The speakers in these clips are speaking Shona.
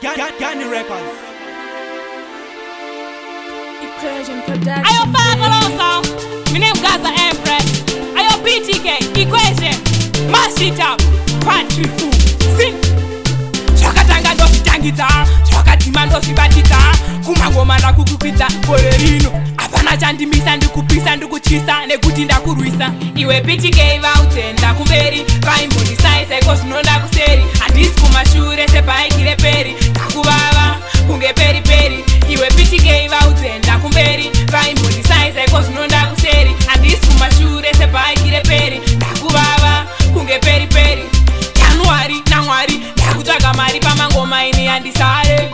Gani Records. Equation Production. Ayo Fagalosa, my name Gaza Empress. Ayo BTK, Equation, mash it up, part 3 2. Sing. Chakatanga dofi tangita, chakatima dofi batita, kumangoma na kukupita, porerino. Apana chandimisa ndikupisa ndikuchisa nekuti ndakurwisa. Iwe BTK vaute ndakumberi, vaimboni size cause nonda kuseri, handisi kumashure sepaikire peri, takuvava kunge peri peri. Iwe BTK vaute ndakumberi, vaimboni size cause nonda kuseri, handisi kumashure sepaikire peri, takuvava kunge peri peri. Januari na Mwari ndakutsvaga mari pamangoma ini yandisare.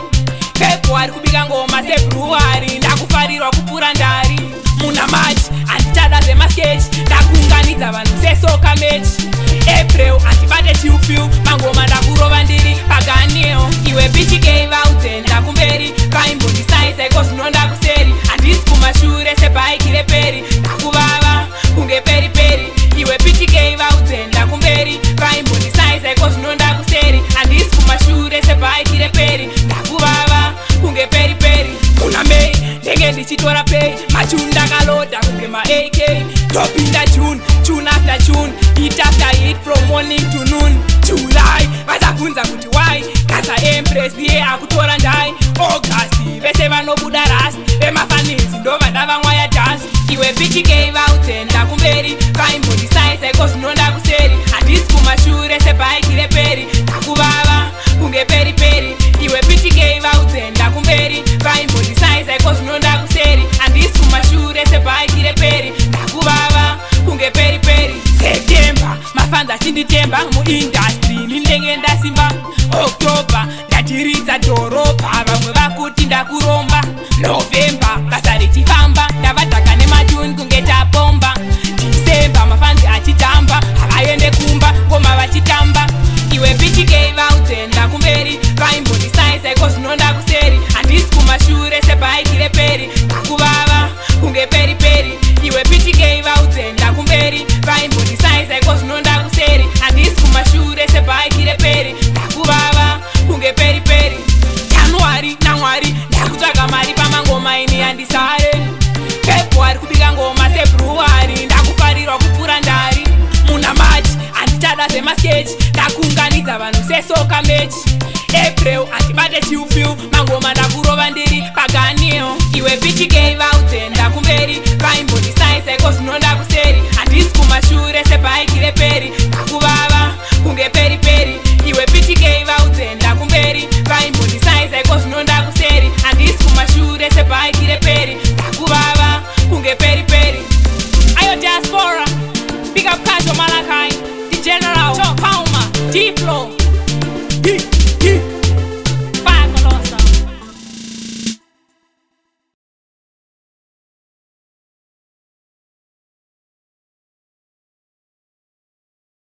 February kubika ngoma, February ndakufarirwa kupfuura ndari. Muna March andichada zvemasketch, ndakuunganidza vanhu sesoka match. April andibate chiupiu, mangoma ndakurova ndiri paganeo. Iwe BTK vaute ndakumberi, vaimboni size cause nonda kuseri, handisi kumashure sepaikire peri, ndakuvava kunge peri peri. Iwe BTK vaute ndakumberi, vaimboni size cause nonda kuseri, handisi kumashure sepaikire peri, ndakuvava kunge peri peri. Kuna May ndenge ndichitora pay, machunda kaloda kunge ma AK. Topinda June, June after June, hit after hit from morning to noon. July vachakunza kuti why Gaza Empress ndiye akutora ndai. August vese vanobuda rust, vemafanizi ndovada vamwaya dust. Iwe BTK vaute ndakumberi, vaimboni size cause nonda kuseri, handisi kumashure sepaikire peri, ndakuvava kunge peri peri. Iwe BTK vaute ndakumberi, vaimboni size cause nonda kuseri, handisi kumashure sepaikire peri, ndakuvava kunge peri peri. September mafanzi achinditemba muindustry ndinenge ndasimba. October ndatiridza dhorobha, vamwe vakuti ndakuromba. November basa richifamba, ndavadhaka nematuni kunge tapomba. December mafanzi achitamba, havaende kumba ngoma vachitamba. Iwe BTK vaute ndakumberi, vaimboni size cause nonda kuseri, handisi kumashure sepaikire peri, ndakuvava kunge peri peri. Iwe BTK vaute ndakumberi, vaimboni size cause nonda kuseri, handisi kumashure sepaikire peri, ndakuvava kunge peri peri. Januari na Mwari ndakutsvaga mari pamangoma ini yandisare. February kubika ngoma, February ndakufarirwa kupfuura ndari. Muna March andichada zvemasketch, ndakuunganidza vanhu sesoka match. April andibate chiupiu, mangoma